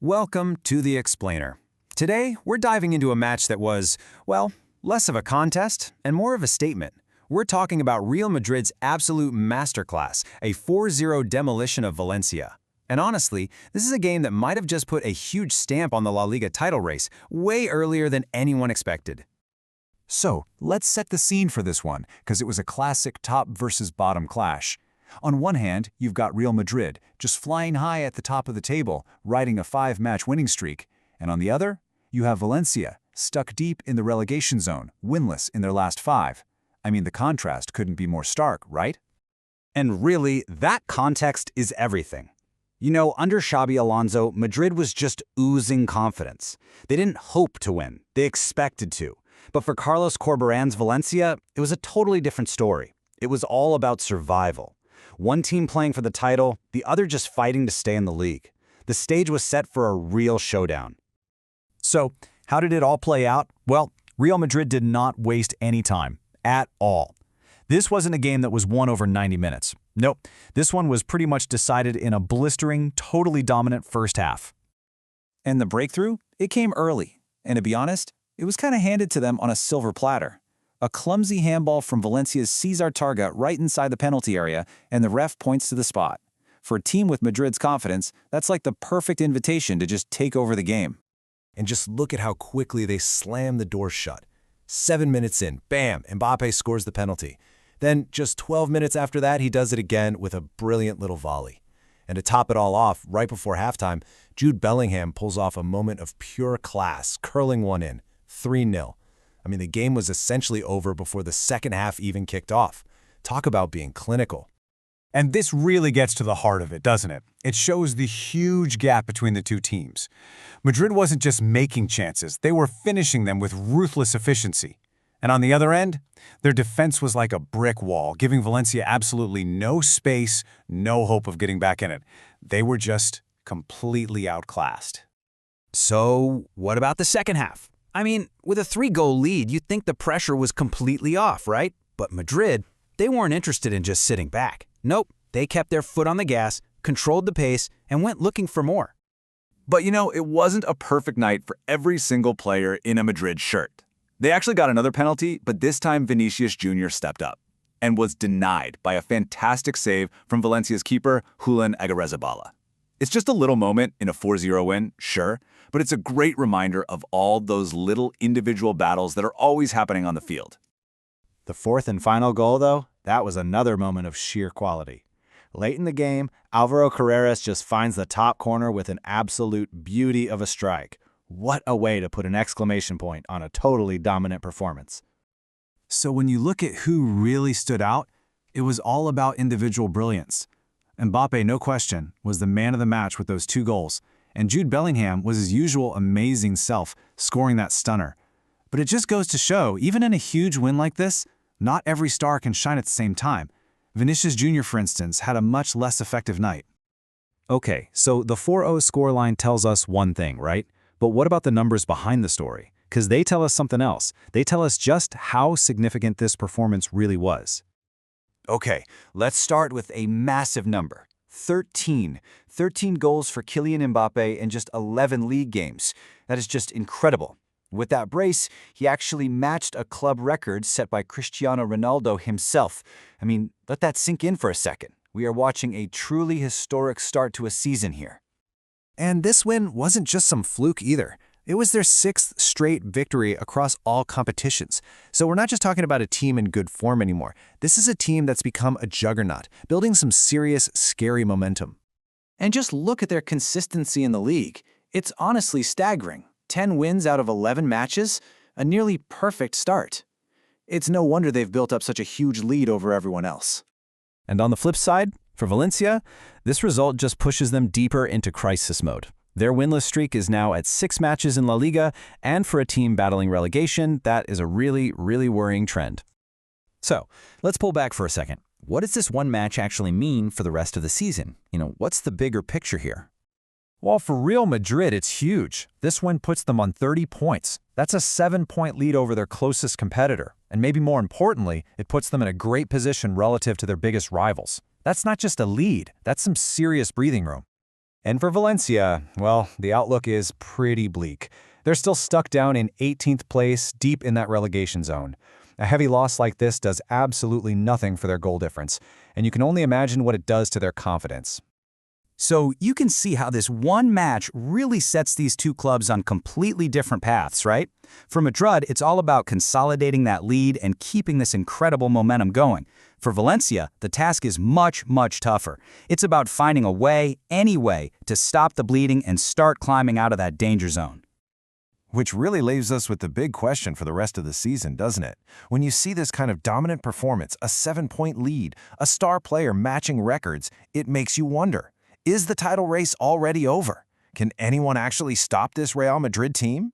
Welcome to The Explainer. Today, we're diving into a match that was, well, less of a contest and more of a statement. We're talking about Real Madrid's absolute masterclass, a 4-0 demolition of Valencia. And honestly, this is a game that might have just put a huge stamp on the La Liga title race way earlier than anyone expected. So, let's set the scene for this one, because it was a classic top versus bottom clash. On one hand, you've got Real Madrid, just flying high at the top of the table, riding a 5-match winning streak. And on the other, you have Valencia, stuck deep in the relegation zone, winless in their last 5. I mean, the contrast couldn't be more stark, right? And really, that context is everything. You know, under Xabi Alonso, Madrid was just oozing confidence. They didn't hope to win, they expected to. But for Carlos Corberan's Valencia, it was a totally different story. It was all about survival. One team playing for the title, the other just fighting to stay in the league. The stage was set for a real showdown. So, how did it all play out? Well, Real Madrid did not waste any time, at all. This wasn't a game that was won over 90 minutes. Nope, this one was pretty much decided in a blistering, totally dominant first half. And the breakthrough? It came early. And to be honest, it was kind of handed to them on a silver platter. A clumsy handball from Valencia's Cesar Targa right inside the penalty area, and the ref points to the spot. For a team with Madrid's confidence, that's like the perfect invitation to just take over the game. And just look at how quickly they slam the door shut. 7 minutes in, bam, Mbappé scores the penalty. Then, just 12 minutes after that, he does it again with a brilliant little volley. And to top it all off, right before halftime, Jude Bellingham pulls off a moment of pure class, curling one in, 3-0. I mean, the game was essentially over before the second half even kicked off. Talk about being clinical. And this really gets to the heart of it, doesn't it? It shows the huge gap between the two teams. Madrid wasn't just making chances, they were finishing them with ruthless efficiency. And on the other end, their defense was like a brick wall, giving Valencia absolutely no space, no hope of getting back in it. They were just completely outclassed. So, what about the second half? I mean, with a 3-goal lead, you'd think the pressure was completely off, right? But Madrid, they weren't interested in just sitting back. Nope, they kept their foot on the gas, controlled the pace, and went looking for more. But you know, it wasn't a perfect night for every single player in a Madrid shirt. They actually got another penalty, but this time Vinicius Jr. stepped up and was denied by a fantastic save from Valencia's keeper, Julian Aguirrezabala. It's just a little moment in a 4-0 win, sure, but it's a great reminder of all those little individual battles that are always happening on the field. The fourth and final goal, though, that was another moment of sheer quality. Late in the game, Álvaro Carreras just finds the top corner with an absolute beauty of a strike. What a way to put an exclamation point on a totally dominant performance. So when you look at who really stood out, it was all about individual brilliance. Mbappé, no question, was the man of the match with those 2 goals, and Jude Bellingham was his usual amazing self, scoring that stunner. But it just goes to show, even in a huge win like this, not every star can shine at the same time. Vinicius Jr., for instance, had a much less effective night. Okay, so the 4-0 scoreline tells us one thing, right? But what about the numbers behind the story? Because they tell us something else. They tell us just how significant this performance really was. Okay, let's start with a massive number. 13. 13 goals for Kylian Mbappé in just 11 league games. That is just incredible. With that brace, he actually matched a club record set by Cristiano Ronaldo himself. I mean, let that sink in for a second. We are watching a truly historic start to a season here. And this win wasn't just some fluke either. It was their 6th straight victory across all competitions. So we're not just talking about a team in good form anymore. This is a team that's become a juggernaut, building some serious, scary momentum. And just look at their consistency in the league. It's honestly staggering. 10 wins out of 11 matches, a nearly perfect start. It's no wonder they've built up such a huge lead over everyone else. And on the flip side, for Valencia, this result just pushes them deeper into crisis mode. Their winless streak is now at 6 matches in La Liga, and for a team battling relegation, that is a really, really worrying trend. So, let's pull back for a second. What does this one match actually mean for the rest of the season? What's the bigger picture here? Well, for Real Madrid, it's huge. This win puts them on 30 points. That's a 7-point lead over their closest competitor. And maybe more importantly, it puts them in a great position relative to their biggest rivals. That's not just a lead, that's some serious breathing room. And for Valencia, well, the outlook is pretty bleak. They're still stuck down in 18th place, deep in that relegation zone. A heavy loss like this does absolutely nothing for their goal difference, and you can only imagine what it does to their confidence. So you can see how this one match really sets these two clubs on completely different paths, right? For Madrid, it's all about consolidating that lead and keeping this incredible momentum going. For Valencia, the task is much, much tougher. It's about finding a way, any way, to stop the bleeding and start climbing out of that danger zone. Which really leaves us with the big question for the rest of the season, doesn't it? When you see this kind of dominant performance, a 7-point lead, a star player matching records, it makes you wonder, is the title race already over? Can anyone actually stop this Real Madrid team?